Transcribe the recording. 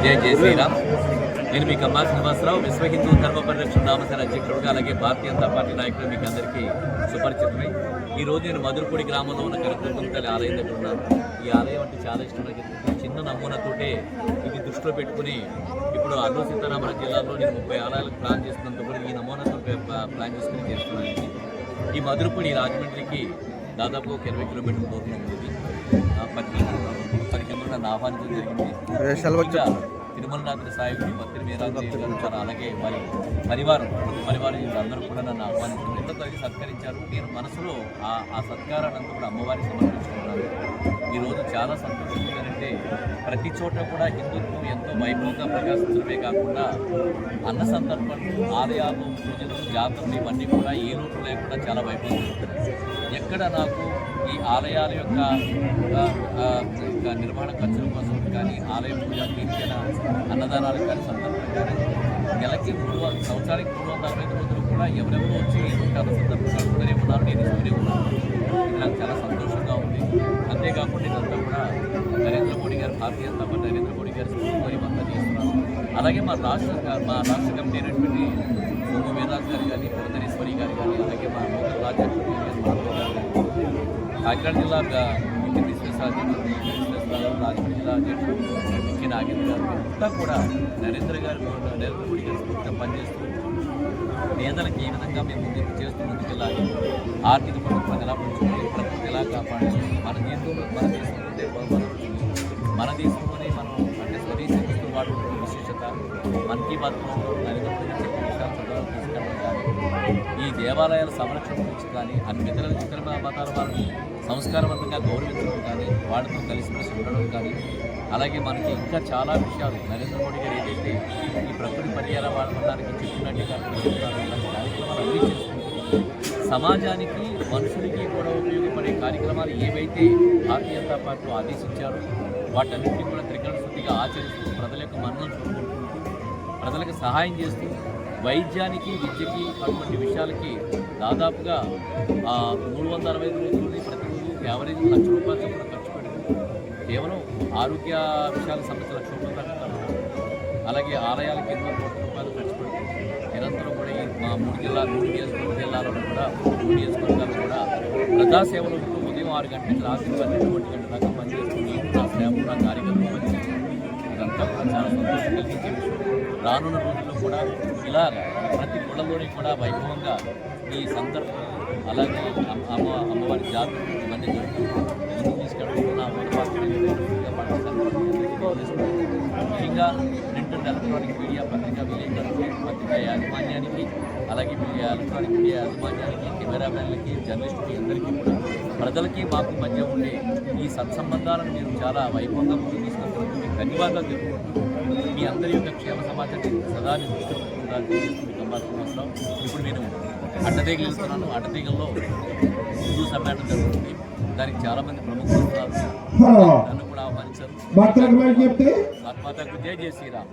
జై శ్రీరామ్. నేను మీ కమ్మా శ్రీనివాసరావు, విశ్వ హిందూ ధర్మ పరిరక్షణ నామసేన అధ్యక్షుడుగా, అలాగే భారతీయ జనతా పార్టీ నాయకులు మీకు అందరికీ సుపరిచితమై ఈరోజు నేను మధురపూడి గ్రామంలో ఉన్న కనకదుర్గమ్మ తల్లి ఆలయం దగ్గర ఉన్నాను. ఈ ఆలయం అంటే చాలా ఇష్టం నాకు. చిన్న నమూనాతోటే ఇది దృష్టిలో పెట్టుకుని ఇప్పుడు అల్లూరు సీతారామరాజు జిల్లాలో నేను 30 ఆలయాలకు ప్లాన్ చేస్తున్నంత కూడా ఈ నమూనాతో ప్లాన్ చేసుకుని చేస్తున్నాను. ఈ మధురపూడి రాజమండ్రికి దాదాపు 20 కిలోమీటర్ల దూరంలో ఉంది. 10 నన్ను ఆహ్వానించడం జరిగింది. తిరుమలనాథుడి సాయిబుడి మంత్రి వీరాజు గారు చాలా, అలాగే వారి పరివారం అందరూ కూడా నన్ను ఆహ్వానించారు. ఎంతో సత్కరించారు. నేను మనసులో ఆ సత్కారాన్ని అంతా కూడా అమ్మవారికి సమర్పించుకున్నాను. ఈరోజు చాలా సంతోషం ఏంటంటే ప్రతి చోట కూడా హిందుత్వం ఎంతో వైభవంగా ప్రకాశించడమే కాకుండా అన్న సందర్భాలు, ఆలయాలు, పూజలు, జాతరలు ఇవన్నీ కూడా ఏ లోటు లేకుండా చాలా వైభవంగా ఉంటుంది. ఎక్కడ నాకు ఈ ఆలయాల యొక్క నిర్మాణ ఖర్చుల కోసం కానీ, ఆలయ పూజ తీర్చిన అన్నదానాలకు కానీ సందర్భం కానీ నెలకి సంవత్సరానికి 365 రోజులు కూడా ఎవరెవరు వచ్చి ఏదో సందర్భాలు ఉన్నారు. నేను ఇస్తూనే ఉన్నాను. ఇది నాకు చాలా సంతోషంగా ఉంది. అంతేకాకుండా ఇదంతా కూడా నరేంద్ర మోడీ గారు, భారతీయ జనతా పార్టీ నరేంద్ర మోడీ గారి స్ఫూర్తితో ఇవంతా చేస్తున్నారు. అలాగే మా రాష్ట్ర కమిటీ అయినటువంటి సోము వీర్రాజు గారు కానీ, పురంధరేశ్వరి గారు కానీ, అలాగే మా లోకల్ రాజ్యాధ్యక్షుడు కాకినాడ జిల్లా రాజమండ్రి జిల్లా అధ్యక్షుడు కె నాగేంద్ర గారు అంతా కూడా నరేంద్ర మోడీ గారి స్ఫూర్తిగా పనిచేస్తూ పేదలకు ఏ విధంగా మేము ముందుకెళ్ళాలి, ఆర్థిక ప్రభుత్వం ఎలా పంచుకోవాలి, ప్రకృతి ఎలా కాపాడాలి, మన దేశంలోనే మనం అంటే స్వదేశీ వస్తువులు వాడుతున్న విశేషత, మన్ కీ బాత్లో నరేంద్ర మోడీ చెప్పే విషయాలు ప్రజలకు తీసుకెళ్ళడం కానీ, ఈ దేవాలయాల సంరక్షణ గురించి కానీ, అన్ని ఇతర మతాల వారిని సంస్కారవంతంగా గౌరవించడం కానీ, వాటితో కలిసిమెలిసి ఉండడం కానీ, అలాగే మనకి ఇంకా చాలా విషయాలు నరేంద్ర మోడీ గారు ఏదైతే ఈ ప్రకృతి పర్యావరణానికి చెప్పినట్టు చెప్తారో ఇలాంటి కార్యక్రమాలు అన్నీ చేసుకుంటూ సమాజానికి, మనుషులకి కూడా ఉపయోగపడే కార్యక్రమాలు ఏవైతే భారతీయ జనతా పార్టీ ఆదేశించారో వాటన్నింటినీ కూడా త్రికరణ శుద్ధిగా ఆచరిస్తూ ప్రజల యొక్క మన్ననలు చూరుకుంటూ ప్రజలకు సహాయం చేస్తూ వైద్యానికి, విద్యకి, అటువంటి విషయాలకి దాదాపుగా 365 రోజులని ప్రతిరోజు యావరేజ్ ₹1,00,000 చొప్పున ఖర్చు పెడుతూ కేవలం ఆరోగ్య విషయాలకు సంబంధించిన ₹1,00,000 అలాగే ఆలయాలకు ఎన్నో కోట్ల రూపాయలు ఖర్చు పెడుతూ నిరంతరం కూడా ఈ మా 3 నియోజకవర్గాల్లో కూడా 3 నియోజకవర్గాలు కూడా ప్రజాసేవలు ఉంటూ ఉదయం 6 గంటల నుంచి రాత్రి 12 గంటల దాకా పనిచేస్తూ నా సేవకున్న కార్యక్రమం పనిచేస్తూ ఇదంతా కూడా చాలా సంతోషం కలిగించే విషయం. రానున్న రోజుల్లో కూడా ఇలా ప్రతి గుళ్ళలోని కూడా వైభవంగా ఈ సందర్భం, అలాగే అమ్మవారి జాతర ఇవన్నీ జరుగుతూ ముందుకు తీసుకెళ్ళడం ముఖ్యంగా ప్రింట్ అండ్ ఎలక్ట్రానిక్ మీడియా పత్రికా యాజమాన్యానికి, అలాగే ఎలక్ట్రానిక్ మీడియా యాజమాన్యానికి, కెమెరామెన్లకి, జర్నలిస్టులకి అందరికీ కూడా ప్రజలకి మాకు మధ్య ఉండే ఈ సత్సంబంధాలను మీరు చాలా వైభవంగా ముందుకు తీసుకెళ్తున్నందుకు మీకు ధన్యవాదాలు తెలుపుకుంటూ మీ అందరి యొక్క క్షేమ సమాచారం సదా సంవత్సరం. ఇప్పుడు నేను అడ్డతీగలు వెళ్తున్నాను. అడ్డతీగల్లో హిందూ సమ్మేళనం జరుగుతుంది. దానికి చాలామంది ప్రముఖులు నన్ను కూడా ఆహ్వానించారు. జై శ్రీరామ్.